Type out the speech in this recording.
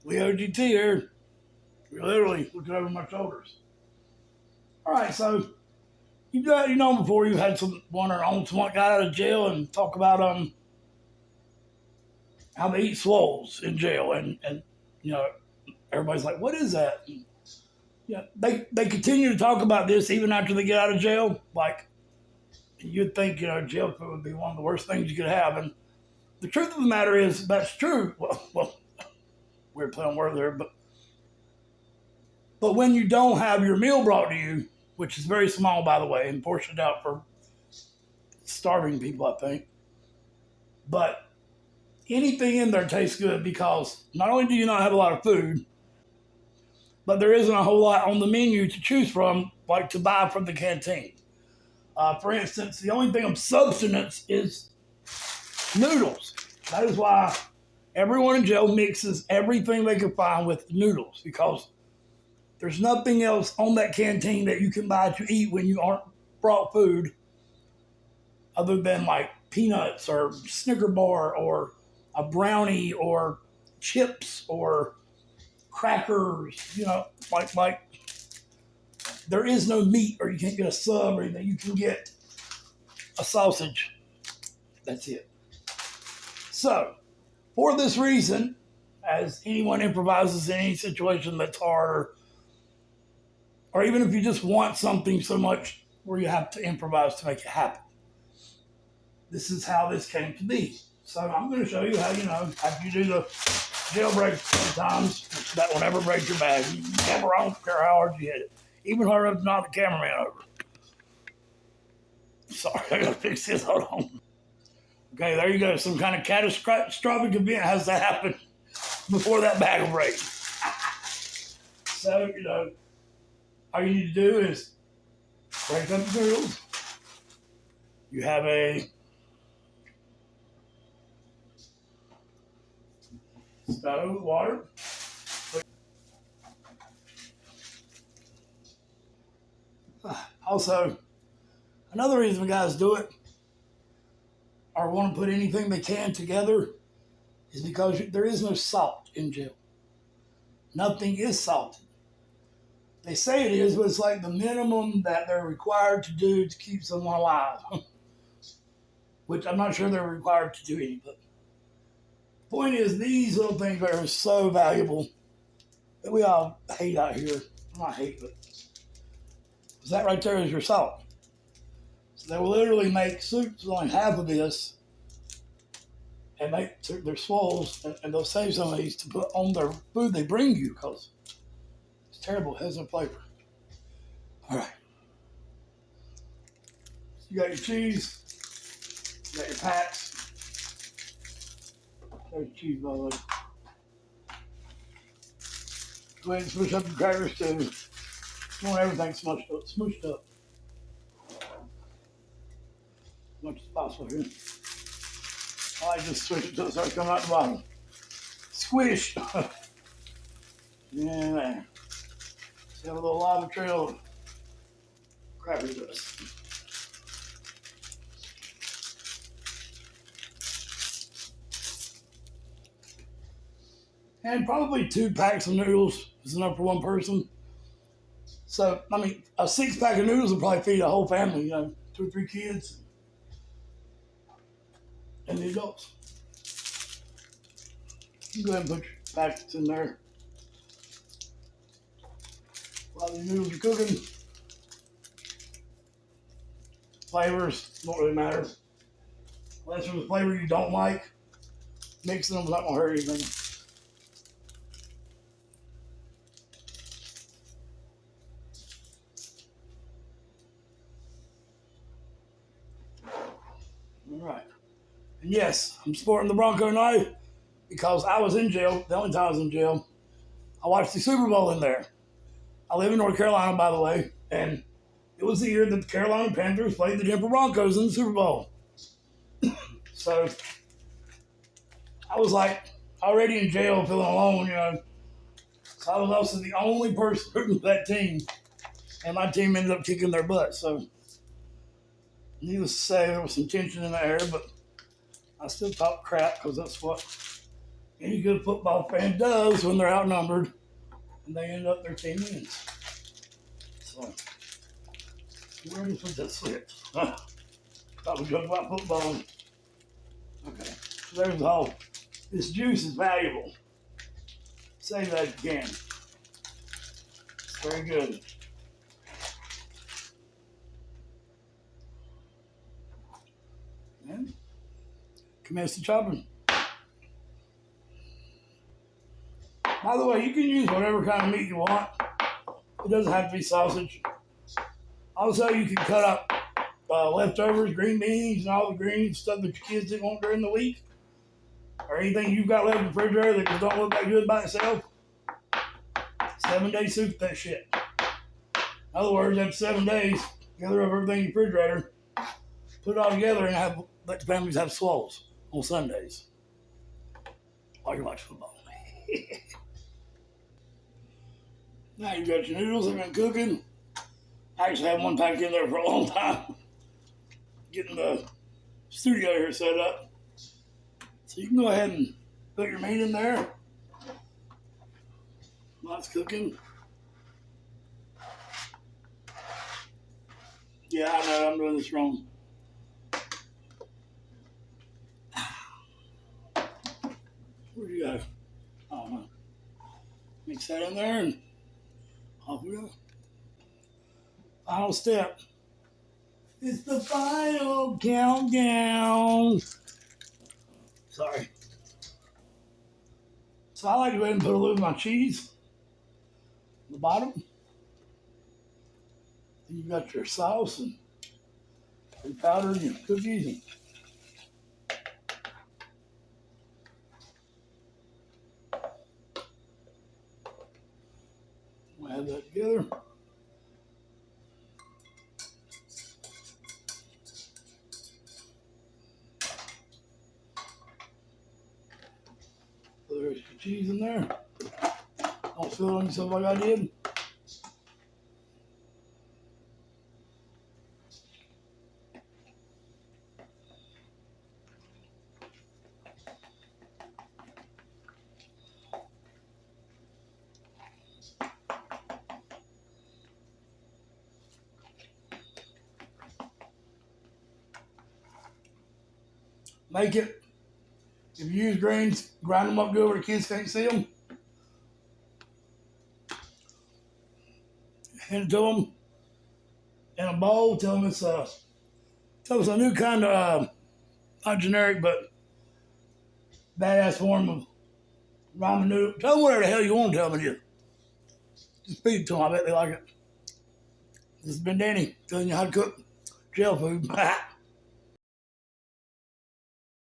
We OGT here. We're literally looking over my shoulders. All right, so you know before you had someone or own someone got out of jail and talk about how they eat swoles in jail and you know everybody's like, what is that? And, yeah, they continue to talk about this even after they get out of jail. Like you'd think jail food would be one of the worst things you could have, and the truth of the matter is that's true. Well, weird play on words there, but when you don't have your meal brought to you, which is very small, by the way, and portioned out for starving people, I think. But anything in there tastes good because not only do you not have a lot of food, but there isn't a whole lot on the menu to choose from, like to buy from the canteen. For instance, the only thing of substance is noodles. That is why everyone in jail mixes everything they can find with noodles, because there's nothing else on that canteen that you can buy to eat when you aren't brought food other than like peanuts or Snicker bar or a brownie or chips or crackers, like there is no meat, or you can't get a sub, or anything. You can get a sausage. That's it. So, for this reason, as anyone improvises in any situation that's hard, or even if you just want something so much where you have to improvise to make it happen, this is how this came to be. So I'm going to show you how, after you do the jailbreak sometimes, that will never break your bag. You never, I don't care how hard you hit it. Even hard enough to knock the cameraman over. Sorry, I got to fix this. Hold on. Okay, there you go. Some kind of catastrophic event has to happen before that bag will break. So, all you need to do is break up the noodles. You have a stove with water. Also, another reason guys do it or want to put anything they can together is because there is no salt in jail. Nothing is salted. They say it is, but it's like the minimum that they're required to do to keep someone alive. Which I'm not sure they're required to do any, but the point is these little things are so valuable that we all hate out here. Not hate, but that right there is your salt. So they will literally make soups with only half of this and make their swoles, and they'll save some of these to put on their food they bring you because it's terrible. It has no flavor. All right. So you got your cheese. You got your packs. There's cheese, by the way. Go ahead and smush up your crackers too. You want everything smushed up. As much as possible here. I like just switch it till it starts coming out the bottom. Squish. Yeah, there. See how a little lava trail of cracker dust. And probably 2 packs of noodles is enough for one person. So, I mean, a 6-pack of noodles will probably feed a whole family, 2 or 3 kids. And the adults. You go ahead and put your packets in there. While the noodles are cooking, flavors don't really matter. Unless there's a flavor you don't like, mixing them is not going to hurt anything. All right. And yes, I'm sporting the Bronco knife because I was in jail. The only time I was in jail, I watched the Super Bowl in there. I live in North Carolina, by the way, and it was the year that the Carolina Panthers played the Denver Broncos in the Super Bowl. So I was like already in jail, feeling alone, So I was also the only person rooting for that team, and my team ended up kicking their butt. So needless to say, there was some tension in the air, but I still talk crap because that's what Any good football fan does when they're outnumbered and they end up their team wins. So, where does this switch? Thought we talked about football. Okay, so there's all. This juice is valuable. Save that if you can. It's very good. And commence the chopping. By the way, you can use whatever kind of meat you want. It doesn't have to be sausage. Also, you can cut up leftovers, green beans, and all the green stuff that your kids didn't want during the week. Or anything you've got left in the refrigerator that just don't look that good by itself. 7-day soup, that shit. In other words, after 7 days, gather up everything in your refrigerator, put it all together, and let the families have swoles on Sundays while you watch football. Now you've got your noodles that have been cooking. I actually had one packed in there for a long time, getting the studio here set up. So you can go ahead and put your meat in there while it's cooking. Yeah, I know I'm doing this wrong. Where'd you go? I don't know. Mix that in there and off we go. Final step. It's the final countdown. Sorry. So I like to go ahead and put a little of my cheese on the bottom. Then you've got your sauce and your powder and your cookies. And we'll add that together. There's your cheese in there. Don't spill it on yourself like I did. Make it. If you use grains, grind them up good where the kids can't see them. Hand it to them in a bowl. Tell them it's a new kind of, not generic, but badass form of ramen noodle. Tell them whatever the hell you want to tell them it is. Just feed it to them. I bet they like it. This has been Danny telling you how to cook jail food.